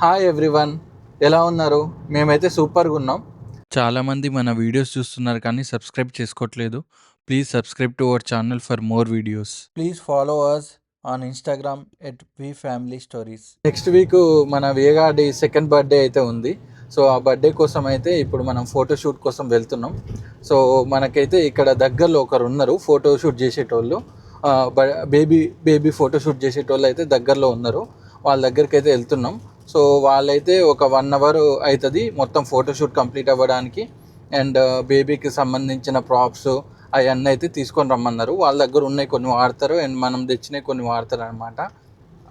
Hi everyone, ఎలా ఉన్నారు? మేమైతే సూపర్గా ఉన్నాం. చాలామంది మన వీడియోస్ చూస్తున్నారు కానీ సబ్స్క్రైబ్ చేసుకోవట్లేదు. Please subscribe to our channel for more videos. Please follow us on Instagram @vfamilystories. Next week మన వేగాడి సెకండ్ బర్త్డే అయితే ఉంది. సో ఆ బర్త్డే కోసం అయితే ఇప్పుడు మనం ఫోటోషూట్ కోసం వెళ్తున్నాం. సో మనకైతే ఇక్కడ దగ్గరలో ఒకరు ఉన్నారు ఫోటోషూట్ చేసేటోళ్ళు. బేబీ ఫోటోషూట్ చేసేటోళ్ళు అయితే దగ్గరలో ఉన్నారు. వాళ్ళ దగ్గరికి అయితే వెళ్తున్నాం. సో వాళ్ళైతే ఒక 1 అవర్ అవుతుంది మొత్తం ఫోటోషూట్ కంప్లీట్ అవ్వడానికి. అండ్ బేబీకి సంబంధించిన ప్రాప్స్ అవన్నీ అయితే తీసుకొని రమ్మన్నారు. వాళ్ళ దగ్గర ఉన్నాయి కొన్ని వాడతారు, అండ్ మనం తెచ్చినవి కొన్ని వాడతారు అనమాట.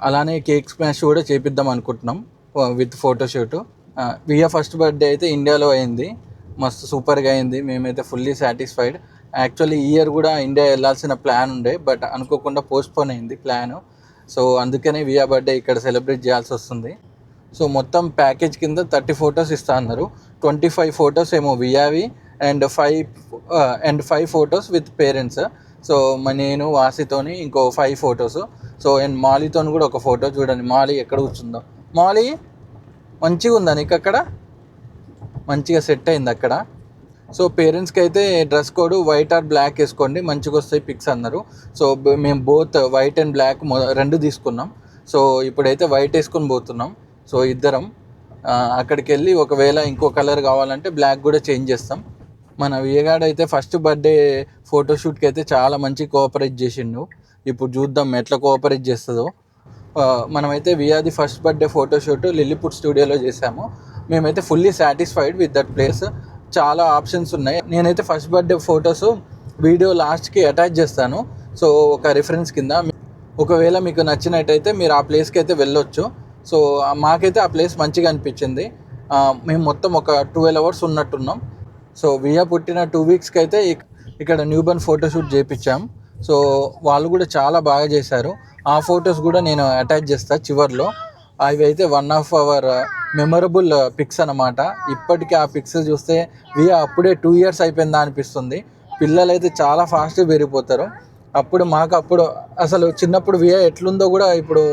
అలానే కేక్ స్మాష్ కూడా చేపిద్దాం అనుకుంటున్నాం with photoshoot. Via first birthday అయితే ఇండియాలో అయింది, మస్తు సూపర్గా అయింది. మేమైతే ఫుల్లీ సాటిస్ఫైడ్. యాక్చువల్లీ ఈ ఇయర్ కూడా ఇండియా వెళ్ళాల్సిన ప్లాన్ ఉండే, బట్ అనుకోకుండా పోస్ట్పోన్ అయింది ప్లాను. సో అందుకనే వియా బర్త్డే ఇక్కడ సెలబ్రేట్ చేయాల్సి వస్తుంది. సో మొత్తం ప్యాకేజ్ కింద 30 ఫొటోస్ ఇస్తా అన్నారు. 25 ఫొటోస్ ఏమో వియావి and 5 photos with parents. So నేను వాసితోని ఇంకో 5 ఫొటోస్. సో అండ్ మాలీతో కూడా ఒక ఫోటో. చూడండి మాలీ ఎక్కడ కూర్చుందో. మాలీ మంచిగా ఉందా నీకు? అక్కడ మంచిగా సెట్ అయింది అక్కడ. సో పేరెంట్స్కి అయితే dress code white or black వేసుకోండి, మంచిగా వస్తాయి పిక్స్ అన్నారు. సో మేము బోత్ వైట్ అండ్ బ్లాక్ 2 తీసుకున్నాం. సో ఇప్పుడైతే వైట్ వేసుకొని పోతున్నాం. సో ఇద్దరం అక్కడికి వెళ్ళి ఒకవేళ ఇంకో కలర్ కావాలంటే బ్లాక్ కూడా చేంజ్ చేస్తాం. మన వియగాడు అయితే ఫస్ట్ బర్త్డే ఫోటోషూట్కి అయితే చాలా మంచి కోఆపరేట్ చేసిండు. ఇప్పుడు చూద్దాం ఎట్లా కోఆపరేట్ చేస్తుందో. మనమైతే వియాది ఫస్ట్ బర్త్డే ఫోటోషూట్ లిల్లీపుట్ స్టూడియోలో చేసాము. మేమైతే fully satisfied with that place. చాలా ఆప్షన్స్ ఉన్నాయి. నేనైతే ఫస్ట్ బర్త్డే ఫొటోస్ వీడియో లాస్ట్కి అటాచ్ చేస్తాను. సో ఒక రిఫరెన్స్ కింద ఒకవేళ మీకు నచ్చినట్టయితే మీరు ఆ ప్లేస్కి అయితే వెళ్ళొచ్చు. సో మాకైతే ఆ ప్లేస్ మంచిగా అనిపించింది. మేము మొత్తం ఒక 12 అవర్స్ ఉన్నట్టున్నాం. సో వియా పుట్టిన 2 వీక్స్కి అయితే ఇక్కడ న్యూబర్న్ ఫోటోషూట్ చేయించాం. సో వాళ్ళు కూడా చాలా బాగా చేశారు. ఆ ఫొటోస్ కూడా నేను అటాచ్ చేస్తాను చివర్లో. అవి అయితే 1 ఆఫ్ అవర్ మెమరబుల్ పిక్స్ అన్నమాట. ఇప్పటికీ ఆ పిక్స్ చూస్తే వియా అప్పుడే 2 ఇయర్స్ అయిపోయిందా అనిపిస్తుంది. పిల్లలు అయితే చాలా ఫాస్ట్గా పెరిగిపోతారు. అప్పుడు అసలు చిన్నప్పుడు వియా ఎట్లుందో కూడా ఇప్పుడు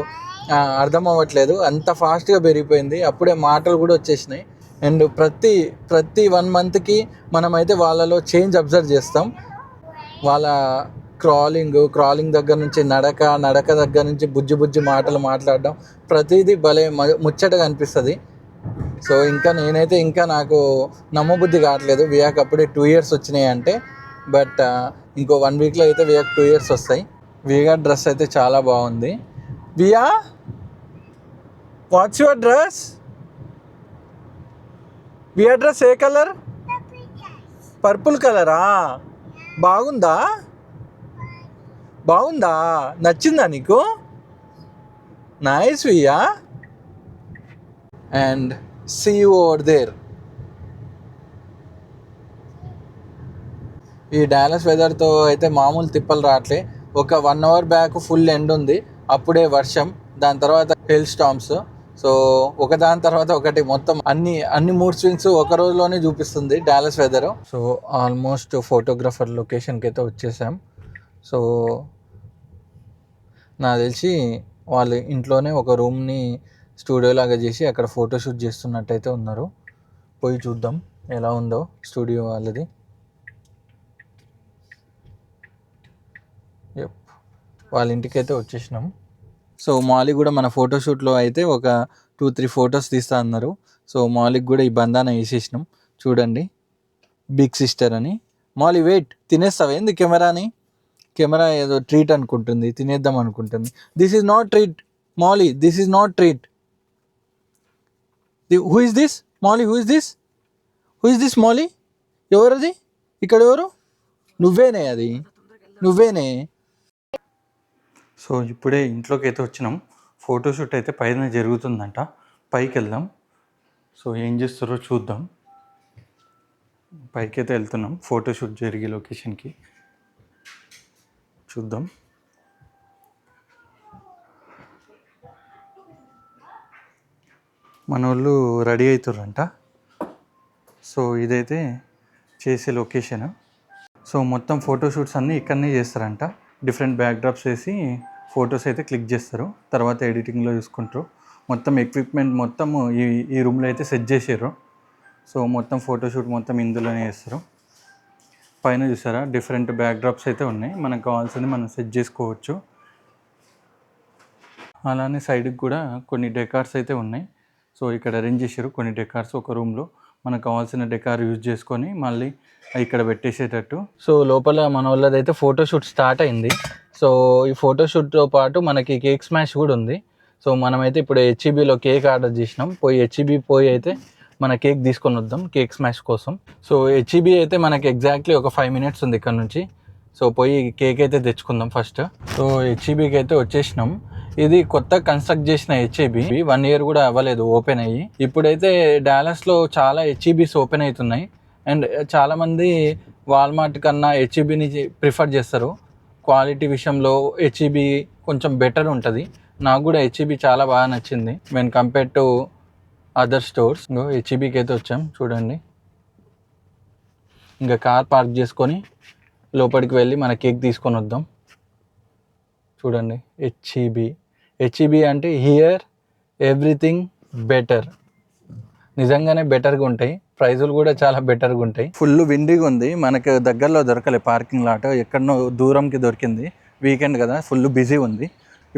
అర్థం అవ్వట్లేదు, అంత ఫాస్ట్గా పెరిగిపోయింది. అప్పుడే మాటలు కూడా వచ్చేసినాయి. అండ్ ప్రతి 1 మంత్కి మనమైతే వాళ్ళలో చేంజ్ అబ్జర్వ్ చేస్తాం. వాళ్ళ క్రాలింగ్ దగ్గర నుంచి నడక దగ్గర నుంచి బుజ్జి మాటలు మాట్లాడడం, ప్రతిదీ భలే ముచ్చటగా అనిపిస్తుంది. సో నేనైతే నాకు నమ్మబుద్ధి కావట్లేదు వియాకి అప్పుడే 2 ఇయర్స్ వచ్చినాయి అంటే. బట్ ఇంకో 1 వీక్లో అయితే వియాకి 2 ఇయర్స్ వస్తాయి. వియా డ్రెస్ అయితే చాలా బాగుంది. Via, what's your dress? Via dress ఏ కలర్? పర్పుల్ కలరా? బాగుందా? నచ్చిందా నీకు? Nice Via. And see you over there. ఈ డాలస్ వెదర్తో అయితే మామూలు తిప్పలు రావట్లే. ఒక 1 అవర్ బ్యాక్ ఫుల్ ఎండ్ ఉంది, అప్పుడే వర్షం, దాని తర్వాత హెల్ స్టామ్స్. సో ఒకదాని తర్వాత ఒకటి మొత్తం అన్ని మూడ్ స్వింగ్స్ ఒక రోజులోనే చూపిస్తుంది Dallas weather. So almost photographer లొకేషన్కి అయితే వచ్చేసాం. సో నాకు తెలిసి వాళ్ళు ఇంట్లోనే ఒక రూమ్ని స్టూడియో లాగా చేసి అక్కడ ఫోటోషూట్ చేస్తున్నట్టయితే ఉన్నారు. పోయి చూద్దాం ఎలా ఉందో స్టూడియో వాళ్ళది. వాళ్ళ ఇంటికి అయితే వచ్చేసినాం. సో మాలిక్ కూడా మన ఫోటోషూట్లో అయితే ఒక 2-3 ఫొటోస్ తీస్తా అన్నారు. సో మాలిక్ కూడా ఈ బంధాన వేసేసినాం. చూడండి, బిగ్ సిస్టర్ అని. మాలి వెయిట్, తినేస్తావా ఏంది కెమెరాని? కెమెరా ఏదో ట్రీట్ అనుకుంటుంది, తినేద్దాం అనుకుంటుంది. This is not treat Mali, this is not treat. Who is this Mali? Who is this Mali? ఎవరది? ఇక్కడ ఎవరు? నువ్వేనే, అది నువ్వేనే. సో ఇప్పుడే ఇంట్లోకి అయితే వచ్చినాం. ఫోటోషూట్ అయితే పైన జరుగుతుందంట, పైకి వెళ్దాం. సో ఏం చేస్తారో చూద్దాం. పైకి అయితే వెళ్తున్నాం ఫోటోషూట్ జరిగే లొకేషన్కి. చూద్దాం. మన వాళ్ళు రెడీ అవుతారంట. సో ఇదైతే చేసే లొకేషన్. సో మొత్తం ఫోటోషూట్స్ అన్నీ ఇక్కడనే చేస్తారంట. డిఫరెంట్ బ్యాక్డ్రాప్స్ వేసి ఫొటోస్ అయితే క్లిక్ చేస్తారు, తర్వాత ఎడిటింగ్లో చూసుకుంటారు. మొత్తం ఎక్విప్మెంట్ మొత్తం ఈ రూమ్లో అయితే సెట్ చేసారు. సో మొత్తం ఫోటోషూట్ మొత్తం ఇందులోనే చేస్తారు. పైన చూసారా డిఫరెంట్ బ్యాక్ డ్రాప్స్ అయితే ఉన్నాయి, మనకు కావాల్సింది మనం సెట్ చేసుకోవచ్చు. అలానే సైడ్కి కూడా కొన్ని డెకార్స్ అయితే ఉన్నాయి. సో ఇక్కడ అరేంజ్ చేసారు కొన్ని డెకార్స్ ఒక రూమ్లో. మనకు కావాల్సిన డెకార్ యూజ్ చేసుకొని మళ్ళీ ఇక్కడ పెట్టేసేటట్టు. సో లోపల మన వాళ్ళదైతే ఫోటోషూట్ స్టార్ట్ అయింది. సో ఈ ఫోటోషూట్తో పాటు మనకి కేక్ స్మాష్ కూడా ఉంది. సో మనమైతే ఇప్పుడు హెచ్ఈబీలో కేక్ ఆర్డర్ చేసినాం. హెచ్ఈబీ పోయి అయితే మన కేక్ తీసుకొని వద్దాం కేక్ స్మాష్ కోసం. సో హెచ్ఈబీ అయితే మనకి ఎగ్జాక్ట్లీ ఒక 5 minutes ఉంది ఇక్కడ నుంచి. సో పోయి కేక్ అయితే తెచ్చుకుందాం ఫస్ట్. సో హెచ్ఈబీకి అయితే వచ్చేసినాం. ఇది కొత్త కన్స్ట్రక్ట్ చేసిన హెచ్ఈబీ, 1 year కూడా అవ్వలేదు ఓపెన్ అయ్యి. ఇప్పుడైతే డాలస్లో చాలా హెచ్ఈబీస్ ఓపెన్ అవుతున్నాయి. అండ్ చాలామంది వాల్మార్ట్ కన్నా హెచ్ఈబీని ప్రిఫర్ చేస్తారు. క్వాలిటీ విషయంలో హెచ్ఈబీ కొంచెం బెటర్ ఉంటుంది. నాకు కూడా హెచ్ఈబీ చాలా బాగా నచ్చింది when compare to other stores. హెచ్ఈబీకి అయితే వచ్చాం చూడండి. ఇంకా కార్ పార్క్ చేసుకొని లోపలికి వెళ్ళి మన కేక్ తీసుకొని వద్దాం. చూడండి హెచ్ఈబీ అంటే హియర్ ఎవ్రీథింగ్ బెటర్. నిజంగానే బెటర్గా ఉంటాయి, ప్రైజులు కూడా చాలా బెటర్గా ఉంటాయి. ఫుల్ విండీగా ఉంది, మనకు దగ్గరలో దొరకలే పార్కింగ్ లాట్, ఎక్కడనో దూరంకి దొరికింది. వీకెండ్ కదా ఫుల్ బిజీ ఉంది.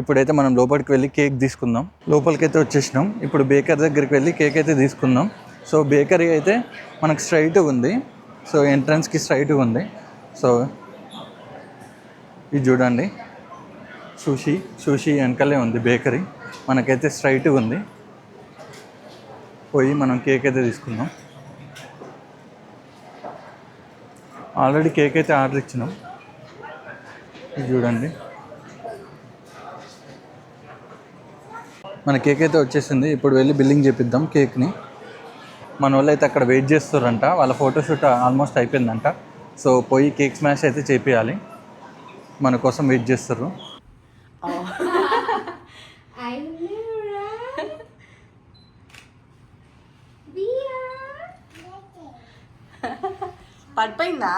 ఇప్పుడైతే మనం లోపలికి వెళ్ళి కేక్ తీసుకుందాం. లోపలికి అయితే వచ్చేసినాం. ఇప్పుడు బేకరీ దగ్గరికి వెళ్ళి కేక్ అయితే తీసుకుందాం. సో బేకరీ అయితే మనకు స్ట్రైట్గా ఉంది. సో ఎంట్రన్స్కి స్ట్రైట్గా ఉంది. సో ఇది చూడండి, సుషి వెనకలే ఉంది బేకరీ. మనకైతే స్ట్రైట్గా ఉంది. పోయి మనం కేక్ అయితే తీసుకుందాం. ఆల్రెడీ కేక్ అయితే ఆర్డర్ ఇచ్చినాం. ఇది చూడండి, మన కేక్ అయితే వచ్చేసింది. ఇప్పుడు వెళ్ళి బిల్లింగ్ చేపిద్దాం కేక్ని. మన వాళ్ళు అయితే అక్కడ వెయిట్ చేస్తారంట, వాళ్ళ ఫోటోషూట్ ఆల్మోస్ట్ అయిపోయిందంట. సో పోయి కేక్ స్మాష్ అయితే చేపియాలి, మన కోసం వెయిట్ చేస్తారు. పడిపోయిందా?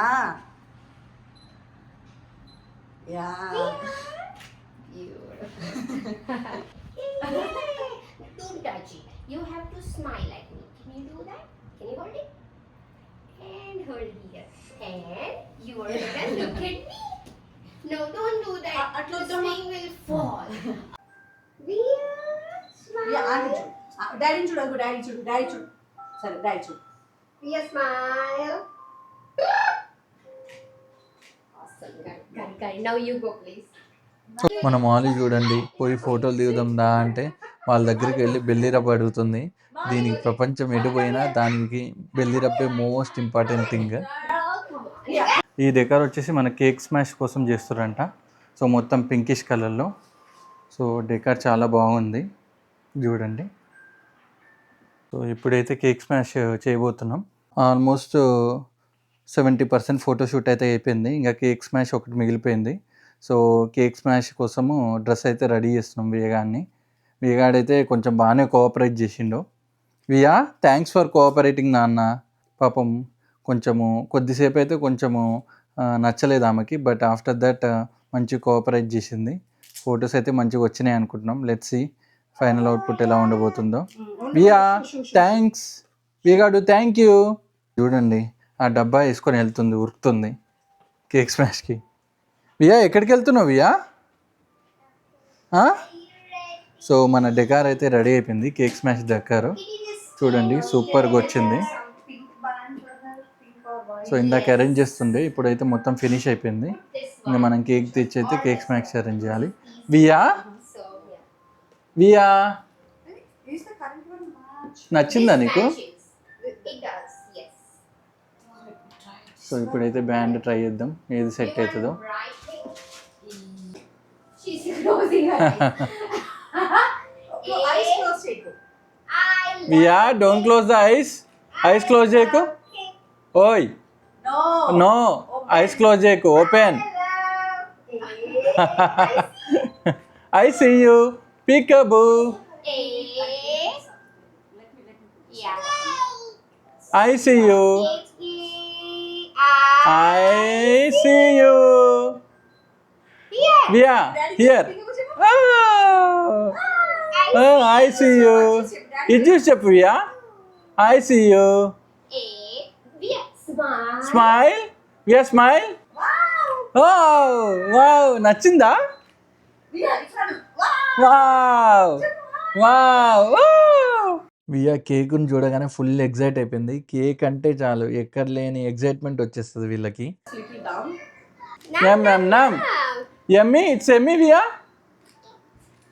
Yeah Don't touch it. You have to smile at me. Can you do that? Can you hold it? And hold here. And you are gonna look at me. No, don't do that. The string will fall. Yeah aunty చూడు, డాడీని చూడు, అదిగో daddy చూడు, daddy చూడు. సరే daddy చూడు. Ria, smile. Awesome. Got it. Now you go, please. మన మాలి చూడండి, పోయి ఫోటోలు దిగుదాం దా అంటే వాళ్ళ దగ్గరికి వెళ్ళి బెల్లి రబ్బ అడుగుతుంది. దీనికి ప్రపంచం ఎడిపోయినా దానికి బెల్లి రబ్బే మోస్ట్ ఇంపార్టెంట్ థింగ్. ఈ డెకార్ వచ్చేసి మన కేక్ స్మాష్ కోసం చేస్తారంట. సో మొత్తం పింకిష్ కలర్లో. సో డెకార్ చాలా బాగుంది చూడండి. సో ఇప్పుడైతే కేక్ స్మాష్ చేయబోతున్నాం. ఆల్మోస్ట్ 70% ఫోటోషూట్ అయితే అయిపోయింది. ఇంకా కేక్ స్మాష్ ఒకటి మిగిలిపోయింది. సో కేక్ స్మాష్ కోసము డ్రెస్ అయితే రెడీ చేస్తున్నాం వియగాడైతే కొంచెం బాగానే కోఆపరేట్ చేసిండు. వియా థ్యాంక్స్ ఫర్ కోఆపరేటింగ్ నాన్న. పాపం కొంచెము కొద్దిసేపు అయితే కొంచెము నచ్చలేదు ఆమెకి, బట్ ఆఫ్టర్ దట్ మంచి కోఆపరేట్ చేసింది. ఫొటోస్ అయితే మంచిగా వచ్చినాయి అనుకుంటున్నాం. లెట్స్ సీ ఫైనల్ అవుట్పుట్ ఎలా ఉండబోతుందో. వియా థ్యాంక్స్, వియగాడు థ్యాంక్ యూ. చూడండి ఆ డబ్బా వేసుకొని వెళ్తుంది, ఉరుకుతుంది కేక్ స్మాష్కి. వియా ఎక్కడికి వెళ్తున్నావు వియా? సో మన డెకార్ అయితే రెడీ అయిపోయింది, కేక్ స్మాష్ డెకారు చూడండి సూపర్గా వచ్చింది. సో ఇందాక అరేంజ్ చేస్తుండే, ఇప్పుడైతే మొత్తం ఫినిష్ అయిపోయింది. ఇంకా మనం కేక్ తెచ్చి అయితే కేక్ స్మాష్ అరేంజ్ చేయాలి. వియా వియా నచ్చిందా నీకు? సో ఇప్పుడైతే బ్యాండ్ ట్రై చేద్దాం, ఏది సెట్ అవుతుందో. Via don't close the eyes. Eyes close చేయకు. ఓయ్ నో, ఐస్ క్లోజ్ చేయకు, open. I see you peekaboo. I see you. I see you. Via, here. Oh. I see you. ఇది చూసి చెప్పు Via. I see you. A. Via. Smile. Smile. Via smile. Oh wow, నచ్చిందా? Via, it's not. Wow wow. Via కేక్ని చూడగానే full excite అయిపోయింది. Cake అంటే చాలు ఎక్కడ లేని ఎగ్జైట్మెంట్ వచ్చేస్తుంది వీళ్ళకి. Little down. యమ్ యమ్ నమ్. యమ్మీ, ఇట్స్ ఎమ్మీ వియా.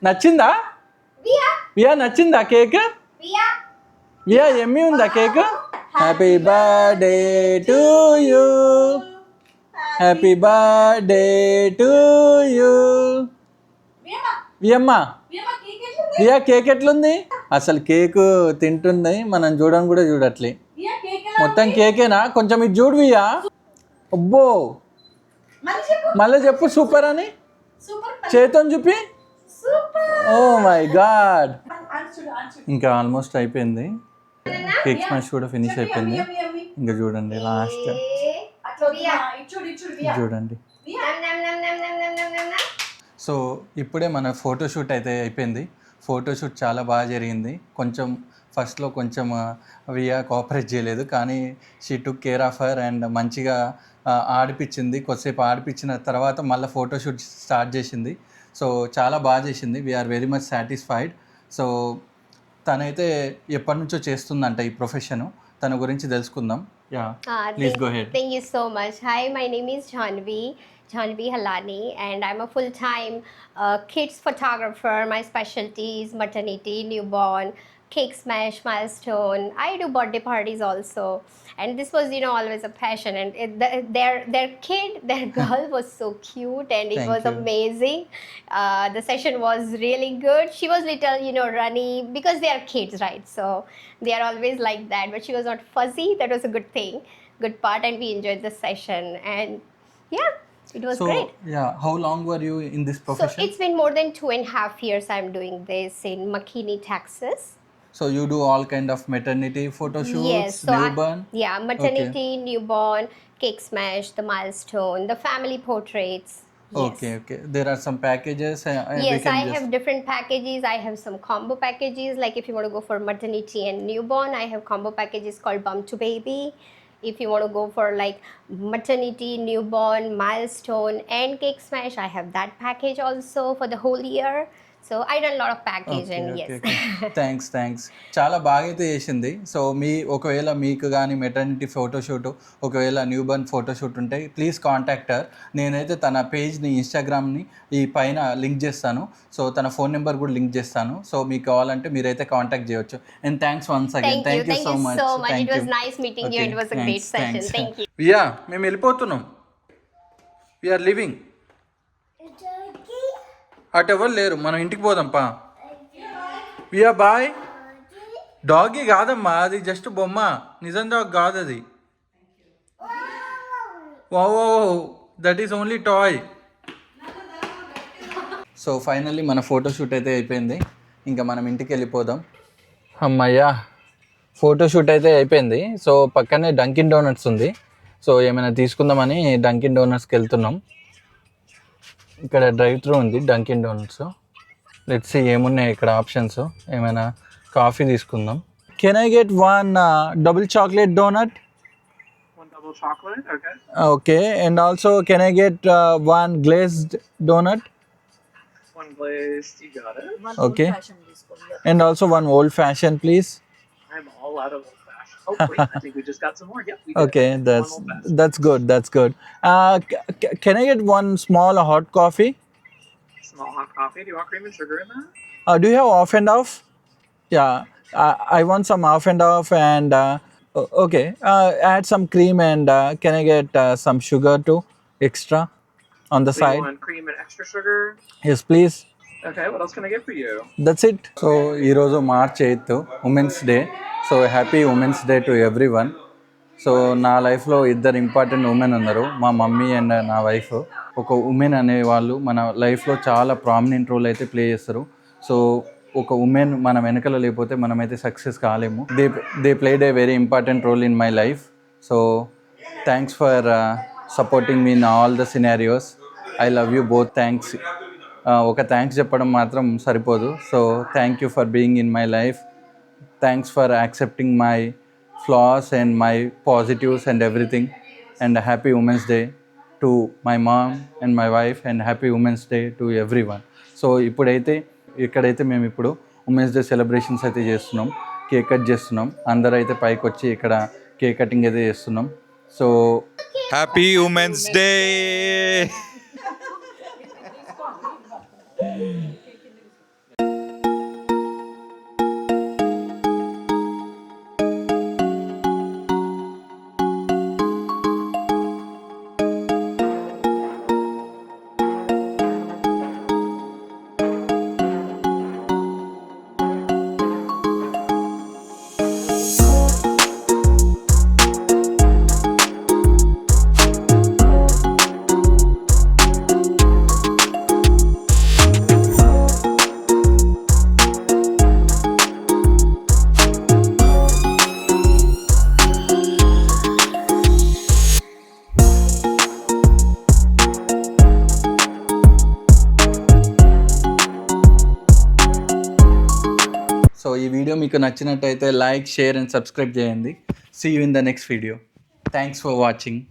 నచ్చిందా? Via. వియా నచ్చిందా కేక్? Via. వియా ఎమ్మీ ఉందా cake? Happy birthday to you. Happy birthday to you. Via, వియమ్మ, Via, cake ఎట్లుంది? వియా కేక్ ఎట్లుంది? అసలు కేక్ తింటుంది, మనం చూడడం కూడా చూడట్లే. Via, cake ఎలా మొత్తం ఉంది? కేకేనా? కొంచెం ఇది చూడు వియా. అబ్బో, మళ్ళీ చెప్పు. మళ్ళీ చెప్పు సూపర్ అని. సూపర్. చేతం చూపి. సూపర్. Oh my god. చూడు. ఇంకా ఆల్మోస్ట్ అయిపోయింది. కేక్ స్మాష్ కూడా ఫినిష్ అయిపోయింది. ఇంకా చూడండి లాస్ట్ A. అట్లా వద్దుమా. ఇటు చూడు. Via. చూడండి. Via. Nam nam nam nam nam nam nam nam. So ఇప్పుడే మన ఫోటోషూట్ అయితే అయిపోయింది. ఫోటోషూట్ చాలా బాగా జరిగింది. కొంచెం ఫస్ట్లో కొంచెం వియా కోఆపరేట్ చేయలేదు, కానీ she took care of her and మంచిగా ఆడిపించింది. కొద్దిసేపు ఆడిపించిన తర్వాత మళ్ళీ ఫోటోషూట్ స్టార్ట్ చేసింది. సో చాలా బాగా చేసింది. We are very much satisfied. So తనైతే ఎప్పటి నుంచో చేస్తుందంట ఈ ప్రొఫెషను. తన గురించి తెలుసుకుందాం. Yeah, please go ahead. Thank you so much. Hi, my name is Janvi Halani, and I'm a full-time kids photographer. My specialty is maternity, newborn, cake smash, milestone. I do birthday parties also, and this was always a passion. And their girl was so cute, and it Thank was you. amazing. The session was really good. She was little runny, because they are kids, right? So they are always like that, but she was not fuzzy. That was a good thing, good part, and we enjoyed the session. And yeah, it was So great. yeah, how long were you in this So profession? it's been more than 2.5 years I'm doing this in McKinney, Texas. So you do all kind of maternity photo shoots, Yes, so newborn. maternity, newborn, cake smash, the milestone, the family portraits. Yes. Okay. There are some packages. We Yes, can I just- have different packages. I have some combo packages. Like if you want to go for maternity and newborn, I have combo packages called Bum to Baby. If you want to go for like maternity, newborn, milestone, and cake smash, I have that package also for the whole year. So I done a lot of package and yes. Thanks. చాలా బాగా అయితే చేసింది. So ఒకవేళ మీకు కానీ maternity photoshoot, ఒకవేళ new burn photoshoot ఉంటే please contact her. నేనైతే తన పేజ్ని ఇన్స్టాగ్రామ్ని ఈ పైన లింక్ చేస్తాను. సో తన ఫోన్ నెంబర్ కూడా లింక్ చేస్తాను. సో మీకు కావాలంటే మీరైతే కాంటాక్ట్ చేయొచ్చు. And thanks once again. Thank you so much. It was nice meeting you. It was a great session. Thank you. వియా, మేము వెళ్ళిపోతున్నాం. We are leaving. అటు ఎవరు లేరు, మనం ఇంటికి పోదాం పా. Via bye. డాగీ కాదమ్మా, అది జస్ట్ బొమ్మ, నిజం డాగ్ కాదు అది. Oh that is only toy. So finally మన ఫోటోషూట్ అయితే అయిపోయింది. ఇంకా మనం ఇంటికి వెళ్ళిపోదాం. అమ్మయ్యా, ఫోటోషూట్ అయితే అయిపోయింది. సో పక్కనే డంకిన్ డోనట్స్ ఉంది. సో ఏమైనా తీసుకుందామని డంకిన్ డోనట్స్కి వెళ్తున్నాం. ఇక్కడ డ్రైవ్ త్రూ ఉంది డంకిన్ డోనట్స్. లెట్స్ సీ ఏమున్నాయి ఇక్కడ ఆప్షన్స్. ఏమైనా కాఫీ తీసుకుందాం. Can I get one double chocolate donut? One double chocolate, okay. Okay. And also can I get one glazed donut? One glazed, you got it. Okay. And also one old fashion please. I'm all out of old fashioned. Oh, wait, I think we just got some more. Yep, we did. Okay, One that's old fashioned. that's good. Can I get one small hot coffee? Small hot coffee. Do you want cream and sugar in that? Do you have off and off? Yeah, I want some off and off and okay. Add some cream and can I get some sugar too, extra on the So you side? want cream and extra sugar? Yes, please. Okay, what else can I get for you? That's it. సో ఈరోజు March 8th women's day. So happy women's day to everyone. So నా లైఫ్లో ఇద్దరు important women ఉన్నారు, మా mummy and నా wife. ఒక women అనేవాళ్ళు మన లైఫ్లో చాలా ప్రామినెంట్ రోల్ అయితే ప్లే చేస్తారు. సో ఒక ఉమెన్ మన వెనకల లేకపోతే మనమైతే సక్సెస్ కాలేము. They played a very important role in my life. So thanks for supporting me in all the scenarios. I love you both. Thanks. ఒక థ్యాంక్స్ చెప్పడం మాత్రం సరిపోదు. So thank you for being in my life, thanks for accepting my floss and my positives and everything, and happy women's day to my mom and my wife, and happy women's day to everyone. So ఇక్కడైతే మేము ఇప్పుడు women's day celebrations అయితే చేస్తున్నాం, cake cut చేస్తున్నాం. అందరూ అయితే పైకి వచ్చి ఇక్కడ కేక్ కటింగ్ అయితే చేస్తున్నాం. So happy women's day. So ఈ వీడియో మీకు నచ్చినట్టయితే లైక్, షేర్ అండ్ సబ్స్క్రైబ్ చేయండి. See you in the next video. Thanks for watching.